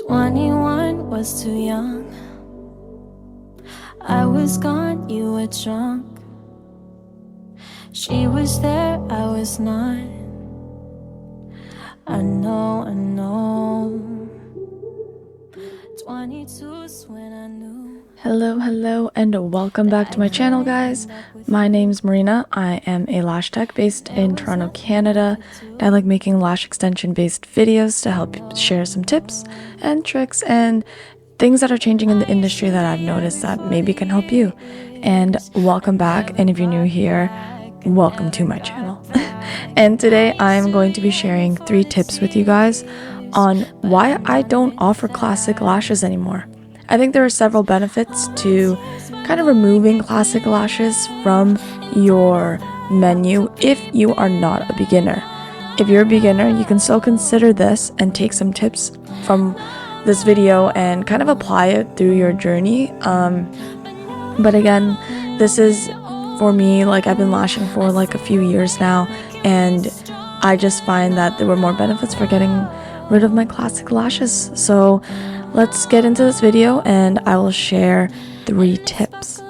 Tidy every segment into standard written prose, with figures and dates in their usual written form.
21 was too young. I was gone, you were drunk. She was there, I was not. I know 22 is when I knew. Hello and welcome back to my channel, guys. My name's Marina. I am a lash tech based in Toronto, Canada. I like making lash extension based videos to help share some tips and tricks and things that are changing in the industry that I've noticed that maybe can help you. And welcome back, and if you're new here, welcome to my channel. And today I'm going to be sharing 3 tips with you guys on why I don't offer classic lashes anymore. I think there are several benefits to kind of removing classic lashes from your menu if you are not a beginner. If you're a beginner, you can still consider this and take some tips from this video and kind of apply it through your journey. But again, this is for me, like I've been lashing for like a few years now, and I just find that there were more benefits for getting rid of my classic lashes. So let's get into this video and I will share 3 tips.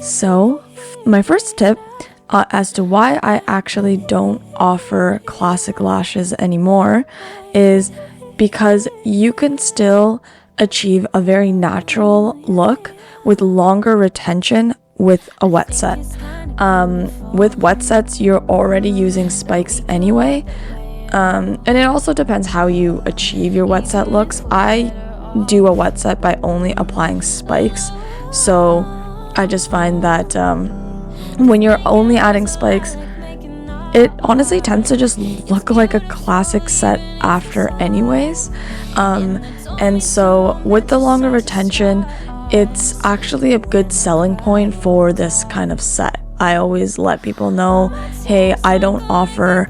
So my first tip as to why I actually don't offer classic lashes anymore is because you can still achieve a very natural look with longer retention with a wet set. With wet sets, you're already using spikes anyway. And it also depends how you achieve your wet set looks. I do a wet set by only applying spikes. So I just find that when you're only adding spikes, it honestly tends to just look like a classic set after anyways. And so with the longer retention, it's actually a good selling point for this kind of set. I always let people know, hey, I don't offer,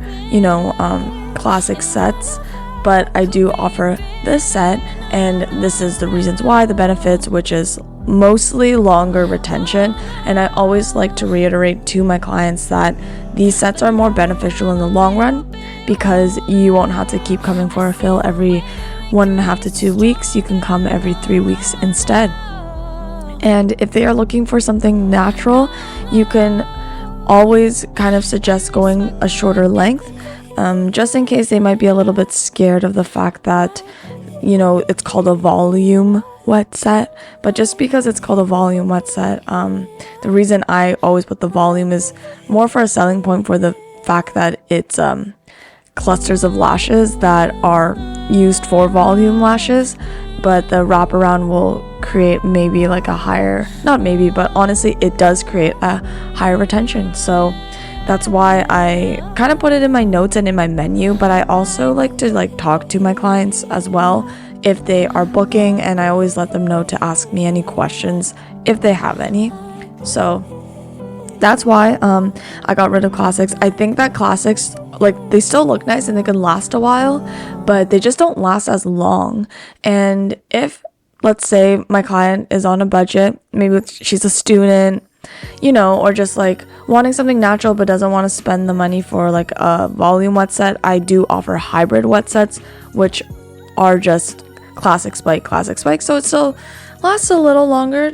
classic sets, but I do offer this set, and this is the reasons why, the benefits, which is mostly longer retention. And I always like to reiterate to my clients that these sets are more beneficial in the long run because you won't have to keep coming for a fill every 1.5 to 2 weeks. You can come every 3 weeks instead. And if they are looking for something natural, you can always kind of suggest going a shorter length, just in case they might be a little bit scared of the fact that, it's called a volume wet set. But just because it's called a volume wet set, the reason I always put the volume is more for a selling point for the fact that it's clusters of lashes that are used for volume lashes, but the wraparound will create maybe like a higher, not maybe, but honestly it does create a higher retention. So that's why I kind of put it in my notes and in my menu. But I also like to talk to my clients as well if they are booking, and I always let them know to ask me any questions if they have any. So that's why I got rid of classics. I think that classics, they still look nice and they can last a while, but they just don't last as long. And if, let's say, my client is on a budget, maybe she's a student, or just wanting something natural but doesn't want to spend the money for a volume wet set, I do offer hybrid wet sets, which are just classic spike. So it still lasts a little longer.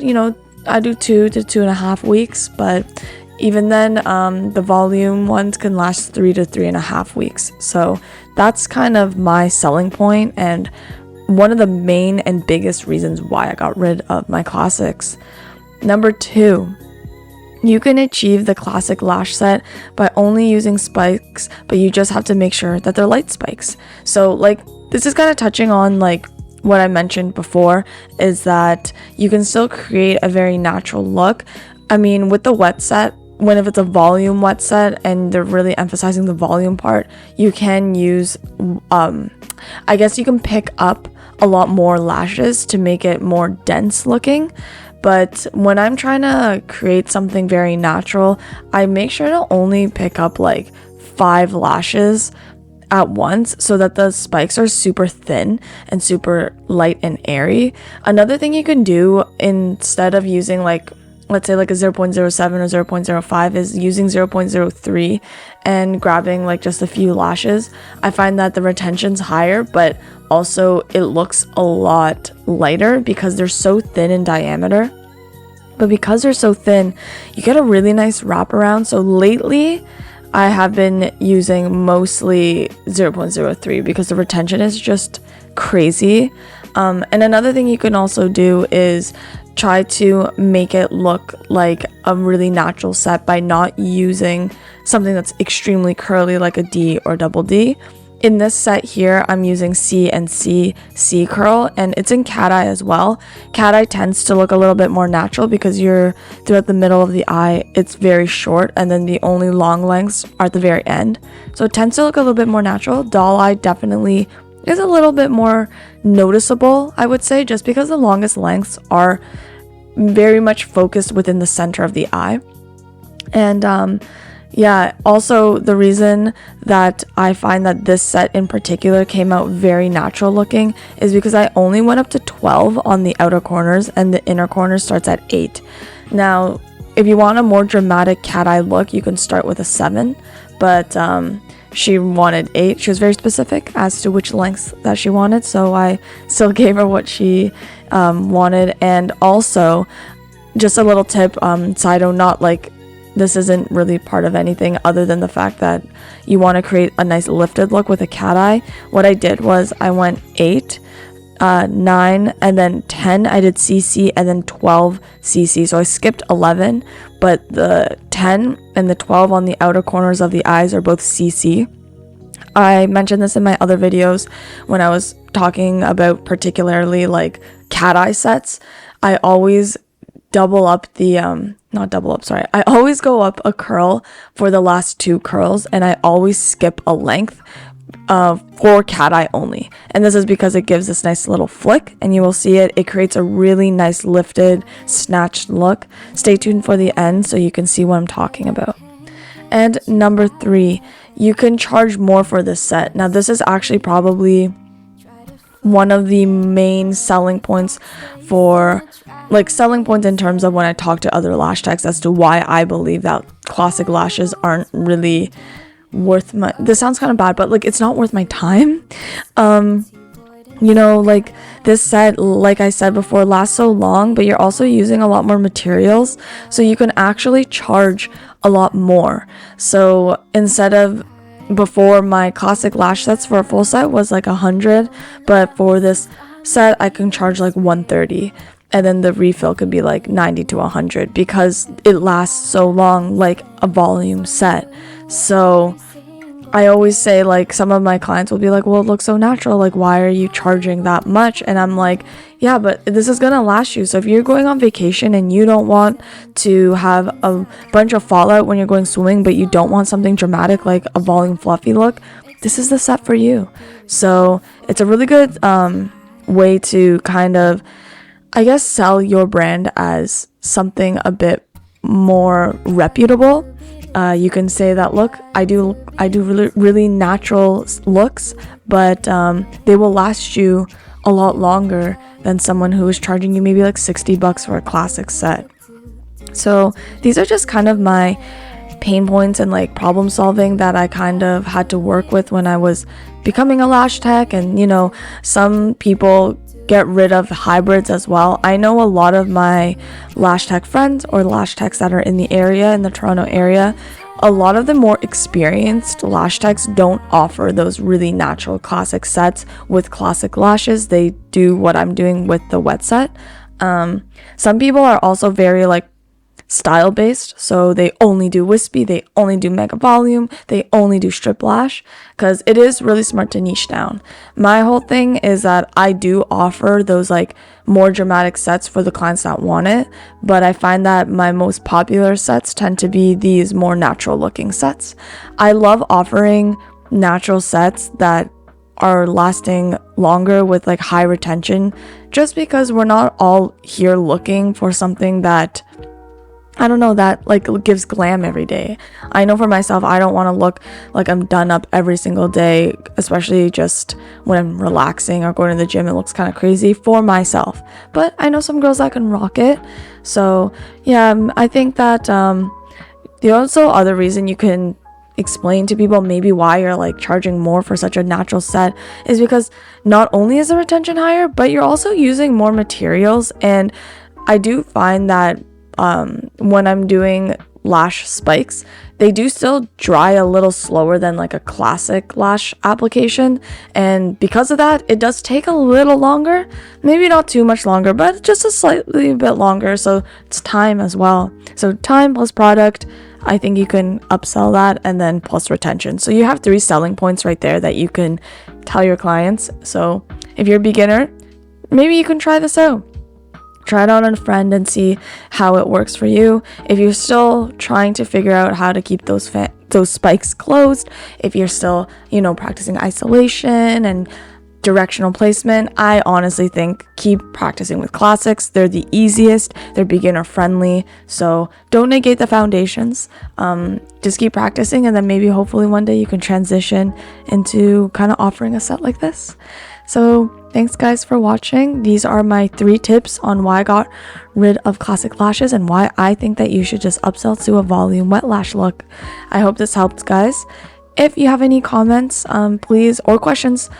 I do 2 to 2.5 weeks, but even then, the volume ones can last 3 to 3.5 weeks. So that's kind of my selling point and one of the main and biggest reasons why I got rid of my classics. Number 2, you can achieve the classic lash set by only using spikes, but you just have to make sure that they're light spikes. So this is kind of touching on what I mentioned before, is that you can still create a very natural look. I mean, with the wet set, if it's a volume wet set and they're really emphasizing the volume part, you can use, I guess you can pick up a lot more lashes to make it more dense looking. But when I'm trying to create something very natural, I make sure to only pick up 5 lashes at once so that the spikes are super thin and super light and airy. Another thing you can do, instead of using let's say like a 0.07 or 0.05 is using 0.03 and grabbing like just a few lashes. I find that the retention's higher, but also it looks a lot lighter because they're so thin in diameter. But because they're so thin, you get a really nice wraparound. So lately I have been using mostly 0.03 because the retention is just crazy. And another thing you can also do is try to make it look like a really natural set by not using something that's extremely curly like a D or double D. In this set here, I'm using C and C curl, and it's in cat eye as well. Cat eye tends to look a little bit more natural because you're throughout the middle of the eye, it's very short, and then the only long lengths are at the very end. So it tends to look a little bit more natural. Doll eye definitely is a little bit more noticeable, I would say, just because the longest lengths are very much focused within the center of the eye. And yeah, also the reason that I find that this set in particular came out very natural looking is because I only went up to 12 on the outer corners and the inner corner starts at 8. Now, if you want a more dramatic cat eye look, you can start with a 7, but she wanted 8. She was very specific as to which lengths that she wanted, so I still gave her what she wanted. And also, just a little tip, side note, not like this isn't really part of anything other than the fact that you want to create a nice lifted look with a cat eye. What I did was I went 8, 9, and then 10 I did CC, and then 12 CC. So I skipped 11, but the 10 and the 12 on the outer corners of the eyes are both CC. I mentioned this in my other videos when I was talking about particularly like cat eye sets. I always double up the I always go up a curl for the last 2 curls, and I always skip a length for cat eye only. And this is because it gives this nice little flick, and you will see it creates a really nice lifted, snatched look. Stay tuned for the end so you can see what I'm talking about. And number 3, you can charge more for this set. Now this is actually probably one of the main selling points in terms of when I talk to other lash techs as to why I believe that classic lashes aren't really worth my, this sounds kind of bad, but like it's not worth my time. You know, like this set, like I said before, lasts so long, but you're also using a lot more materials, so you can actually charge a lot more. So instead of, before, my classic lash sets for a full set was like 100, but for this set I can charge like 130, and then the refill could be like 90 to 100 because it lasts so long, like a volume set. So I always say, like, some of my clients will be like, well, it looks so natural, like why are you charging that much? And I'm like, yeah, but this is gonna last you. So if you're going on vacation and you don't want to have a bunch of fallout when you're going swimming, but you don't want something dramatic like a volume fluffy look, this is the set for you. So it's a really good way to kind of, I guess, sell your brand as something a bit more reputable. You can say that, look, I do really natural looks, but they will last you a lot longer than someone who is charging you maybe like $60 for a classic set. So these are just kind of my pain points and like problem solving that I kind of had to work with when I was becoming a lash tech. And you know, some people get rid of hybrids as well. I know a lot of my lash tech friends or lash techs that are in the area, in the Toronto area, a lot of the more experienced lash techs don't offer those really natural classic sets with classic lashes. They do what I'm doing with the wet set. Some people are also very like style based, so they only do wispy, they only do mega volume, they only do strip lash, because it is really smart to niche down. My whole thing is that I do offer those like more dramatic sets for the clients that want it, but I find that my most popular sets tend to be these more natural looking sets. I love offering natural sets that are lasting longer with like high retention, just because we're not all here looking for something that I don't know, that like gives glam every day. I know for myself, I don't want to look like I'm done up every single day, especially just when I'm relaxing or going to the gym. It looks kind of crazy for myself, but I know some girls that can rock it. So yeah, I think that the also other reason you can explain to people maybe why you're like charging more for such a natural set is because not only is the retention higher, but you're also using more materials. And I do find that when I'm doing lash spikes, they do still dry a little slower than like a classic lash application, and because of that it does take a little longer, maybe not too much longer, but just a slightly bit longer. So it's time as well. So time plus product, I think you can upsell that, and then plus retention. So you have 3 selling points right there that you can tell your clients. So if you're a beginner, maybe you can try this out. Try it out on a friend and see how it works for you. If you're still trying to figure out how to keep those spikes closed, if you're still, practicing isolation and directional placement, I honestly think keep practicing with classics. They're the easiest, they're beginner friendly, so don't negate the foundations. Just keep practicing, and then maybe hopefully one day you can transition into kind of offering a set like this. So thanks guys for watching. These are my 3 tips on why I got rid of classic lashes and why I think that you should just upsell to a volume wet lash look. I hope this helped, guys. If you have any comments, please, or questions,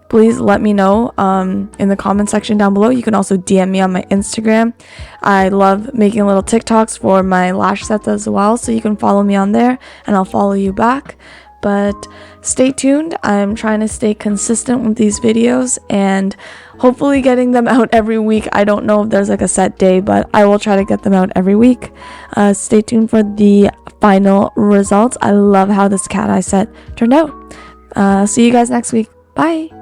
please let me know in the comment section down below. You can also DM me on my Instagram. I love making little TikToks for my lash sets as well, so you can follow me on there and I'll follow you back. But stay tuned. I'm trying to stay consistent with these videos and hopefully getting them out every week. I don't know if there's like a set day, but I will try to get them out every week. Stay tuned for the final results. I love how this cat eye set turned out. See you guys next week. Bye.